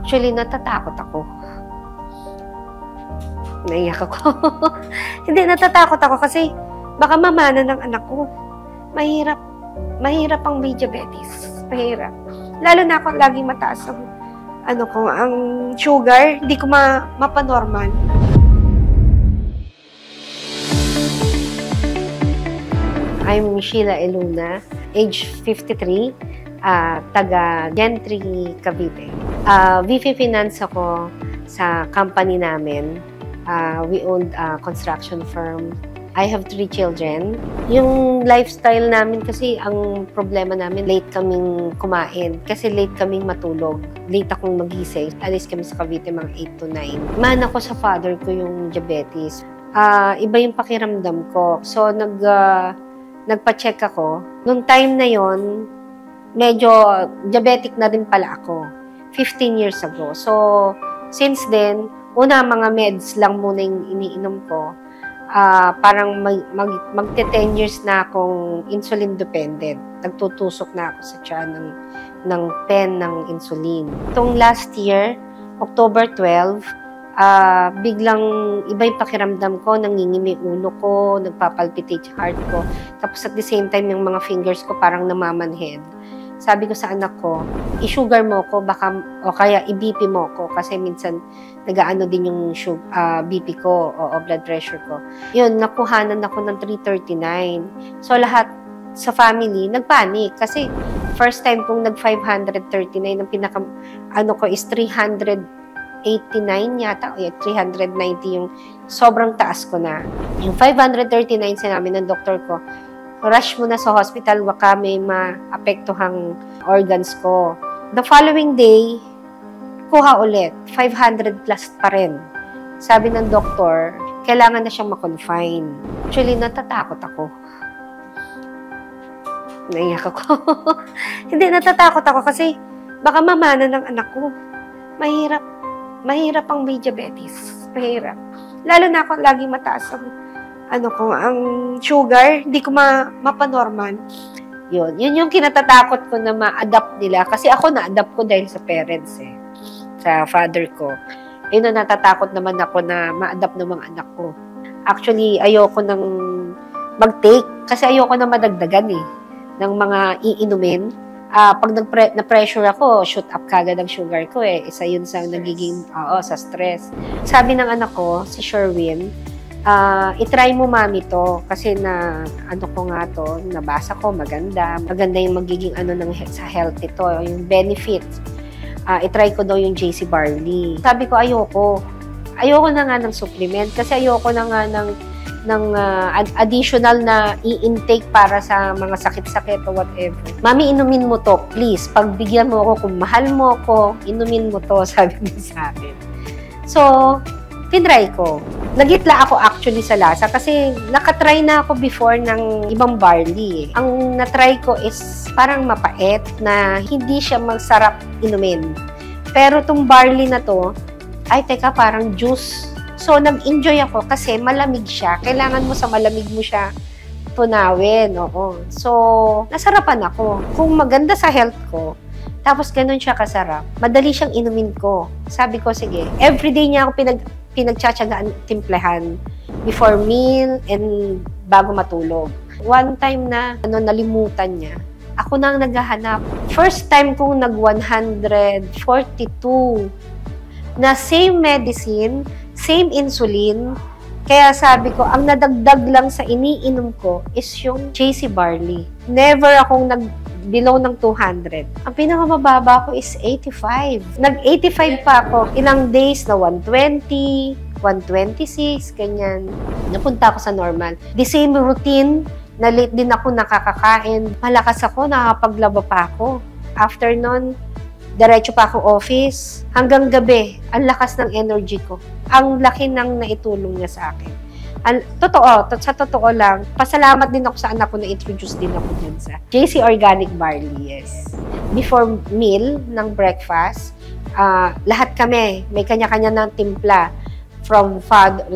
Actually, natatakot ako. Naiyak ako. Hindi, natatakot ako kasi baka mamana ng anak ko. Mahirap. Mahirap ang may diabetes. Mahirap. Lalo na ako laging mataas ang ang sugar, hindi ko mapanormal. I'm Sheila Eluna, age 53, taga Gentry, Cavite. VP Finance ako sa company namin. We owned a construction firm. I have 3 children. Yung lifestyle namin kasi, ang problema namin, late kaming kumain. Kasi late kaming matulog. Late akong magising. Alis kami sa Cavite mga 8 to 9. Man ako sa father ko yung diabetes. Iba yung pakiramdam ko. So, nagpa-check ako. Nung time na yon, medyo diabetic na rin pala ako. 15 years ago. So, since then, una mga meds lang muna yung iniinom ko. Parang magte-10 years na akong insulin dependent. Nagtutusok na ako sa tiyan ng pen ng insulin. Itong last year, October 12, biglang iba yung pakiramdam ko, nangingimi ulo ko, nagpapalpitate yung heart ko. Tapos at the same time, yung mga fingers ko parang namamanhead. Sabi ko sa anak ko, i-sugar mo ko, o kaya i-BP mo ko kasi minsan nagaano din yung BP ko o blood pressure ko. Yun, nakuhanan ako ng 339. So lahat sa family nagpanik kasi first time kong nag-539, ang pinaka ko is 389 yata, o 390 yung sobrang taas ko na. Yung 539 sinabi ng doktor ko, rush mo na sa hospital, baka may maapektuhang organs ko. The following day, kuha ulit, 500 plus pa rin. Sabi ng doktor, kailangan na siyang ma-confine. Actually, natatakot ako. Naiyak ako. Hindi, natatakot ako kasi baka mamana ng anak ko. Mahirap ang may diabetes. Mahirap. Lalo na ako laging mataas ang sugar, hindi ko mapanormal. Yun yung kinatatakot ko na ma-adapt nila. Kasi ako na-adapt ko dahil sa parents sa father ko. Yun na natatakot naman ako na ma-adapt ng mga anak ko. Actually, ayoko nang mag-take kasi ayoko na madagdagan ng mga iinumin. Pag na-pressure ako, shoot up kagad ang sugar ko Isa yun sa nagiging, sa stress. Sabi ng anak ko, si Sherwin, itry mo mami to kasi nabasa ko maganda yung magiging sa health ito, yung benefits. Itry ko daw yung JC Barley. Sabi ko ayoko na nga ng supplement kasi ayoko na nga ng additional na i-intake para sa mga sakit-sakit o whatever. Mami, inumin mo to, please. Pagbigyan mo ako, kung mahal mo ako, inumin mo to, sabi niya sa akin. So, tinry ko. Nagitla ako actually sa lasa kasi nakatry na ako before ng ibang barley. Ang natry ko is parang mapait na hindi siya masarap inumin. Pero tong barley na to, parang juice. So, nag-enjoy ako kasi malamig siya. Kailangan mo sa malamig mo siya tunawin. Oo. So, nasarapan ako. Kung maganda sa health ko, tapos ganun siya kasarap, madali siyang inumin ko. Sabi ko, sige, everyday niya ako pinagtsatsagaan timplehan before meal and bago matulog. One time na nalimutan niya, ako na ang naghahanap. First time kong nag-142 na same medicine, same insulin. Kaya sabi ko, ang nadagdag lang sa iniinom ko is yung JC Barley. Never akong below ng 200. Ang pinakamababa ko is 85. Nag-85 pa ako. Ilang days na 120, 126, ganyan. Napunta ako sa normal. The same routine, na late din ako nakakakain. Malakas ako, nakapaglaba pa ako. After nun, diretso pa ako office. Hanggang gabi, ang lakas ng energy ko. Ang laki ng naitulong niya sa akin. Sa totoo lang, pasalamat din ako sa anak ko na introduce din ako dun sa JC Organic Barley, yes. Before meal ng breakfast, lahat kami, may kanya-kanya ng timpla. From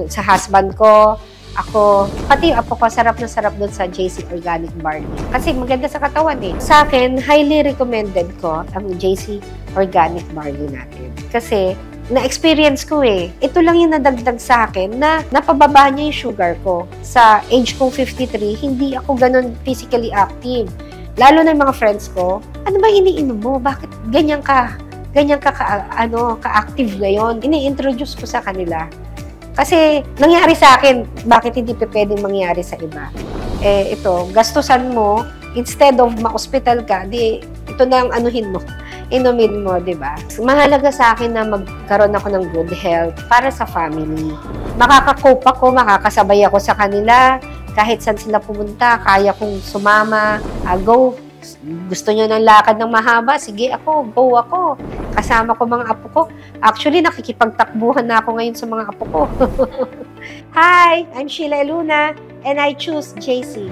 sa husband ko, ako, pati ako pa, sarap na sarap dun sa JC Organic Barley. Kasi maganda sa katawan Sa akin, highly recommended ko ang JC Organic Barley natin. kasi na-experience ko eh. Ito lang yung nadagdag sa akin na napababa niya yung sugar ko. Sa age kong 53, hindi ako ganun physically active. Lalo na yung mga friends ko, ano ba iniinom mo? Bakit ganyan ka ka-active ngayon? Ini-introduce ko sa kanila. Kasi nangyari sa akin, bakit hindi pwedeng mangyari sa iba? Ito, gastusan mo, instead of ma-hospital ka, ito na ang anuhin mo. Inumin mo, di ba? Mahalaga sa akin na magkaroon ako ng good health para sa family. Makaka-cope ako, makakasabay ako sa kanila. Kahit saan sila pumunta, kaya kong sumama, go. Gusto nyo ng lakad ng mahaba? Sige ako, go ako. Kasama ko mga apo ko. Actually, nakikipagtakbuhan na ako ngayon sa mga apo ko. Hi, I'm Sheila Eluna and I choose JC.